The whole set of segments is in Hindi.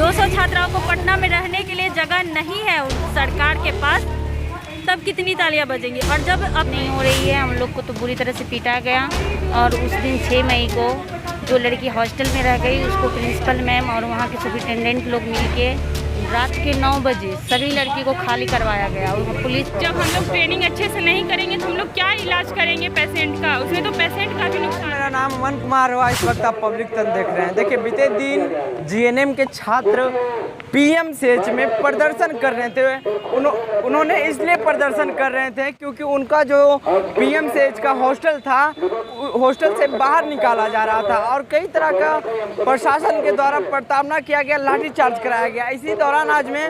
200 छात्राओं को पटना में रहने के लिए जगह नहीं है सरकार के पास, तब कितनी तालियां बजेंगी। और जब अब नहीं हो रही है, हम लोग को तो बुरी तरह से पीटा गया। और उस दिन 6 मई को जो लड़की हॉस्टल में रह गई, उसको प्रिंसिपल मैम और वहाँ के सुपरिटेंडेंट लोग मिलके रात के 9 बजे सभी लड़की को खाली करवाया गया। और पुलिस, जब हम लोग ट्रेनिंग अच्छे से नहीं करेंगे तो हम लोग क्या इलाज करेंगे पेशेंट का, उसमें तो पेशेंट का भी नुकसान। मेरा नाम अमन कुमार हुआ। इस वक्त आप पब्लिक तंत्र देख रहे हैं। देखिए, बीते दिन जीएनएम के छात्र पीएमसीएच में प्रदर्शन कर रहे थे। उन्होंने इसलिए प्रदर्शन कर रहे थे क्योंकि उनका जो पीएमसीएच का हॉस्टल था, हॉस्टल से बाहर निकाला जा रहा था और कई तरह का प्रशासन के द्वारा प्रताड़ना किया गया, लाठीचार्ज कराया गया। इसी दौरान आज मैं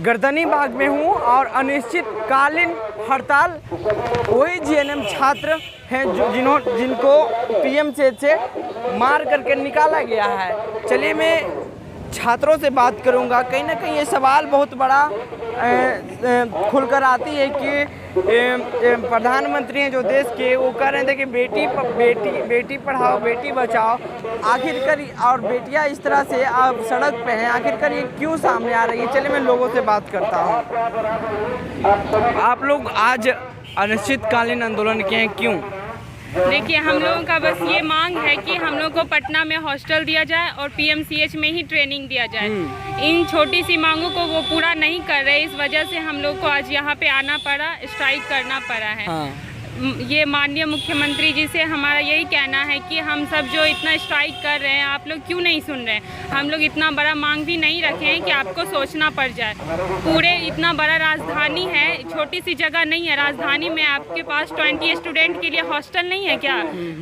गर्दनी बाग में हूँ और अनिश्चितकालीन हड़ताल वही जीएनएम छात्र हैं जिनको पीएमसीएच से मार करके निकाला गया है। चलिए मैं छात्रों से बात करूंगा। कहीं ना कहीं ये सवाल बहुत बड़ा खुलकर आती है कि प्रधानमंत्री हैं जो देश के, वो कह रहे थे कि बेटी पढ़ाओ बेटी बचाओ। आखिरकार और बेटियां इस तरह से अब सड़क पे हैं, आखिरकार ये क्यों सामने आ रही है? चलिए मैं लोगों से बात करता हूँ। आप लोग आज अनिश्चितकालीन आंदोलन किए हैं, क्यों? देखिए, हम लोगों का बस ये मांग है कि हम लोग को पटना में हॉस्टल दिया जाए और पीएमसीएच में ही ट्रेनिंग दिया जाए। इन छोटी सी मांगों को वो पूरा नहीं कर रहे, इस वजह से हम लोग को आज यहाँ पे आना पड़ा, स्ट्राइक करना पड़ा है। हाँ। ये माननीय मुख्यमंत्री जी से हमारा यही कहना है कि हम सब जो इतना स्ट्राइक कर रहे हैं, आप लोग क्यों नहीं सुन रहे हैं? हम लोग इतना बड़ा मांग भी नहीं रखे हैं कि आपको सोचना पड़ जाए। पूरे इतना बड़ा राजधानी है, छोटी सी जगह नहीं है राजधानी में। आपके पास 20 स्टूडेंट के लिए हॉस्टल नहीं है क्या?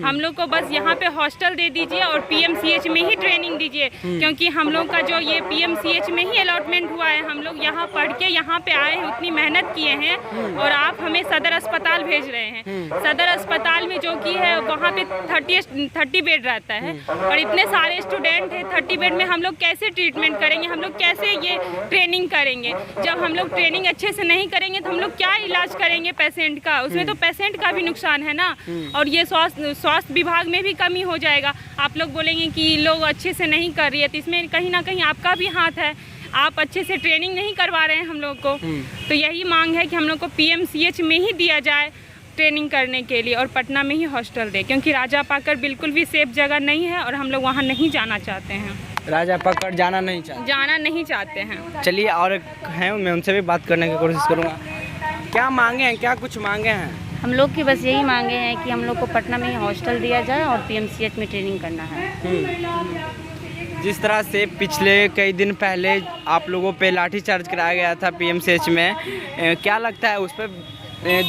हम लोग को बस यहाँ पे हॉस्टल दे दीजिए और पीएमसीएच में ही ट्रेनिंग दीजिए, क्योंकि हम लोग का जो ये पीएमसीएच में ही अलॉटमेंट हुआ है। हम लोग यहाँ पढ़ के यहाँ पे आए हैं, उतनी मेहनत किए हैं और आप हमें सदर अस्पताल भेज रहे हैं। सदर अस्पताल में जो कि है वहाँ पे 30 बेड रहता है और इतने सारे स्टूडेंट हैं। 30 बेड में हम लोग कैसे ट्रीटमेंट करेंगे? हम लोग कैसे ये ट्रेनिंग करेंगे? जब हम लोग ट्रेनिंग अच्छे से नहीं करेंगे तो हम लोग क्या इलाज करेंगे पेशेंट का? उसमें तो पेशेंट का भी नुकसान है ना। और ये स्वास्थ्य विभाग में भी कमी हो जाएगा। आप लोग बोलेंगे कि लोग अच्छे से नहीं कर रही है, तो इसमें कहीं ना कहीं आपका भी हाथ है। आप अच्छे से ट्रेनिंग नहीं करवा रहे हैं हम लोग को। तो यही मांग है कि हम लोग को पीएमसीएच में ही दिया जाए ट्रेनिंग करने के लिए और पटना में ही हॉस्टल दे, क्योंकि राजा पाकर बिल्कुल भी सेफ जगह नहीं है और हम लोग वहाँ नहीं जाना चाहते हैं। राजा पाकर जाना नहीं चाहते हैं। चलिए, और हैं, मैं उनसे भी बात करने की कोशिश करूँगा। क्या मांगे हैं, क्या कुछ मांगे हैं? हम लोग की बस यही मांगे हैं कि हम लोग को पटना में ही हॉस्टल दिया जाए और पीएमसीएच में ट्रेनिंग करना है। जिस तरह से पिछले कई दिन पहले आप लोगों पे लाठीचार्ज कराया गया था पीएमसीएच में, क्या लगता है उस पर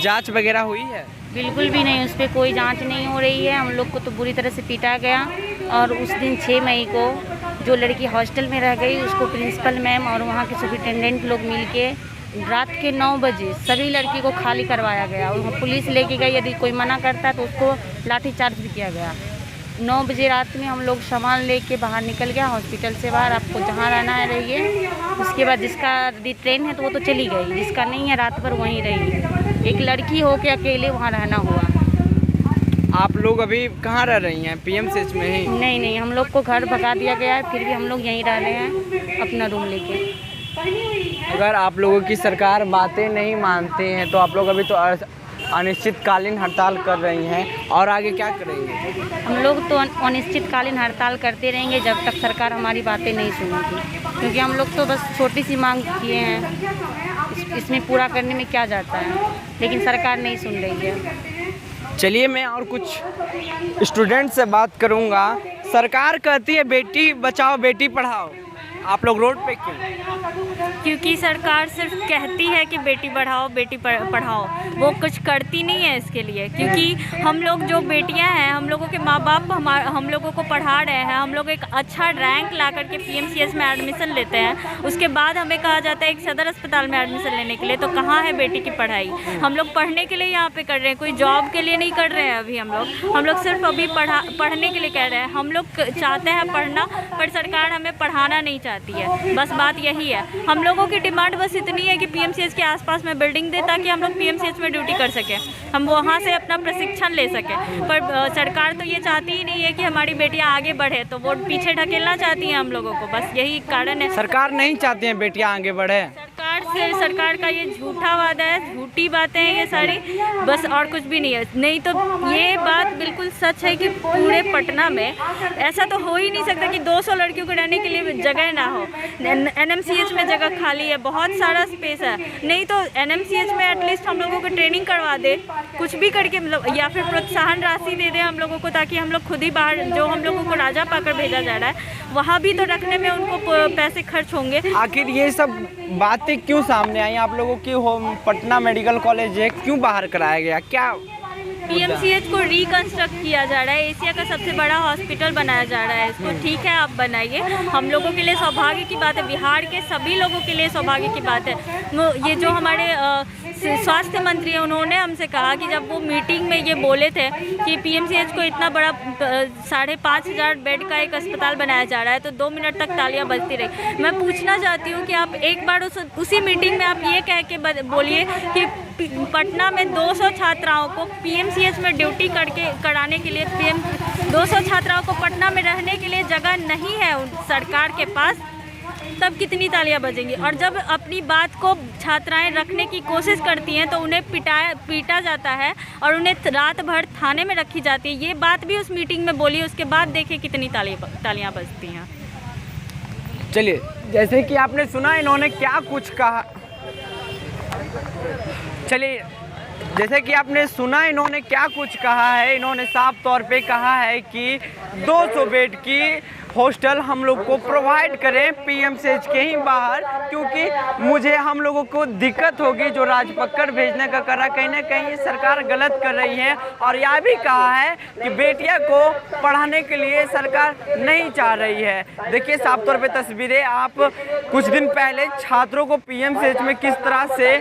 जांच वगैरह हुई है? बिल्कुल भी नहीं, उस पर कोई जांच नहीं हो रही है। हम लोग को तो बुरी तरह से पीटा गया। और उस दिन 6 मई को जो लड़की हॉस्टल में रह गई, उसको प्रिंसिपल मैम और वहाँ के सुपरिटेंडेंट लोग मिलके रात के 9 बजे सभी लड़की को खाली करवाया गया। और पुलिस लेके गई, यदि कोई मना करता तो उसको लाठीचार्ज भी किया गया। 9 बजे रात में हम लोग सामान लेके बाहर निकल गया हॉस्पिटल से बाहर। आपको जहाँ रहना है रहिए। उसके बाद जिसका ट्रेन है तो वो तो चली गई, जिसका नहीं है रात भर वहीं रही। एक लड़की हो के अकेले वहाँ रहना हुआ। आप लोग अभी कहाँ रह रही हैं? पीएमसीएच में ही? नहीं, हम लोग को घर भगा दिया गया है, फिर भी हम लोग यहीं रह रहे हैं अपना रूम लेके। अगर आप लोगों की सरकार बातें नहीं मानते हैं तो आप लोग अभी तो अनिश्चितकालीन हड़ताल कर रही हैं, और आगे क्या करेंगे? हम लोग तो अनिश्चितकालीन हड़ताल करते रहेंगे जब तक सरकार हमारी बातें नहीं सुनेगी, क्योंकि हम लोग तो बस छोटी सी मांग किए हैं। इसमें पूरा करने में क्या जाता है, लेकिन सरकार नहीं सुन रही है। चलिए मैं और कुछ स्टूडेंट से बात करूंगा। सरकार कहती है बेटी बचाओ बेटी पढ़ाओ, आप लोग रोड पे क्यों? क्योंकि सरकार सिर्फ कहती है कि बेटी बढ़ाओ बेटी पढ़ाओ, वो कुछ करती नहीं है इसके लिए। क्योंकि हम लोग जो बेटियां हैं, हम लोगों के माँ बाप हम लोगों को पढ़ा रहे हैं। हम लोग एक अच्छा रैंक ला करके पीएमसीएच में एडमिशन लेते हैं, उसके बाद हमें कहा जाता है एक सदर अस्पताल में एडमिशन लेने के लिए। तो कहाँ है बेटी की पढ़ाई? हम लोग पढ़ने के लिए यहाँ पे कर रहे हैं, कोई जॉब के लिए नहीं कर रहे हैं अभी। हम लोग सिर्फ अभी पढ़ने के लिए कह रहे हैं। हम लोग चाहते हैं पढ़ना, पर सरकार हमें पढ़ाना नहीं चाहती। जाती है। बस बात यही है, हम लोगों की डिमांड बस इतनी है कि पीएमसीएच के आसपास में बिल्डिंग दे ताकि हम लोग पीएमसीएच में ड्यूटी कर सकें, हम वहाँ से अपना प्रशिक्षण ले सकें। पर सरकार तो ये चाहती ही नहीं है कि हमारी बेटियाँ आगे बढ़े, तो वो पीछे ढकेलना चाहती हैं हम लोगों को, बस यही कारण है। सरकार नहीं चाहती है बेटियां आगे बढ़े। सरकार का ये झूठा वादा है, झूठी बातें हैं ये सारी, बस और कुछ भी नहीं है। नहीं तो ये बात बिल्कुल सच है कि पूरे पटना में ऐसा तो हो ही नहीं सकता कि 200 लड़कियों को रहने के लिए जगह ना हो। एनएमसीएच में जगह खाली है, बहुत सारा स्पेस है, नहीं तो एनएमसीएच में एटलीस्ट हम लोगों को ट्रेनिंग करवा दे, कुछ भी करके, मतलब या फिर प्रोत्साहन राशि दे दे हम लोगों को, ताकि हम लोग खुद ही बाहर, जो हम लोगों को राजा पाकर भेजा जा रहा है वहाँ भी तो रखने में उनको पैसे खर्च होंगे। आखिर ये सब बातें क्यों सामने आई आप लोगों की? पटना मेडिकल कॉलेज है, क्यों बाहर कराया गया, क्या? पीएमसीएच को रिकंस्ट्रक्ट किया जा रहा है, एशिया का सबसे बड़ा हॉस्पिटल बनाया जा रहा है इसको। ठीक है, आप बनाइए, हम लोगों के लिए सौभाग्य की बात है, बिहार के सभी लोगों के लिए सौभाग्य की बात है। ये जो हमारे स्वास्थ्य मंत्री हैं, उन्होंने हमसे कहा कि जब वो मीटिंग में ये बोले थे कि पीएमसीएच को इतना बड़ा 5,500 बेड का एक अस्पताल बनाया जा रहा है, तो 2 मिनट तक तालियां बजती रही। मैं पूछना चाहती हूँ कि आप एक बार उसी मीटिंग में आप ये कह के बोलिए कि पटना में 200 छात्राओं को पीएमसीएच में ड्यूटी कराने के लिए 200 छात्राओं को पटना में रहने के लिए जगह नहीं है सरकार के पास, तब कितनी तालियां बजेंगी। और जब अपनी बात को छात्राएं रखने की कोशिश करती हैं तो उन्हें पीटा जाता है और उन्हें रात भर थाने में रखी जाती है। ये बात भी उस मीटिंग में बोली, उसके बाद देखिए कितनी तालियां बजती हैं। चलिए, जैसे कि आपने सुना इन्होंने क्या कुछ कहा, चलिए जैसे कि आपने सुना इन्होंने क्या कुछ कहा है। इन्होंने साफ तौर पे कहा है कि 200 बेड की हॉस्टल हम लोग को प्रोवाइड करें पीएमसीएच के ही बाहर, क्योंकि हम लोगों को दिक्कत होगी जो राजपक्कड़ भेजने का कर रहा, कहीं ना कहीं ये सरकार गलत कर रही है। और यह भी कहा है कि बेटियां को पढ़ाने के लिए सरकार नहीं चाह रही है। देखिए साफ तौर पे तस्वीरें, आप कुछ दिन पहले छात्रों को पीएमसीएच में किस तरह से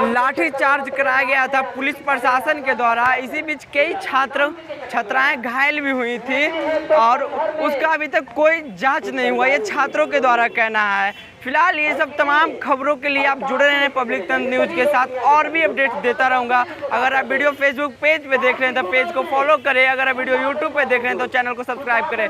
लाठी चार्ज कराया गया था पुलिस प्रशासन के द्वारा। इसी बीच कई छात्राएं घायल भी हुई थी और उसका अभी तक कोई जांच नहीं हुआ, ये छात्रों के द्वारा कहना है। फिलहाल ये सब तमाम खबरों के लिए आप जुड़े रहें पब्लिक तंत्र न्यूज़ के साथ, और भी अपडेट देता रहूँगा। अगर आप वीडियो फेसबुक पेज पे देख रहे हैं तो पेज को फॉलो करें, अगर आप वीडियो यूट्यूब पे देख रहे हैं तो चैनल को सब्सक्राइब करें।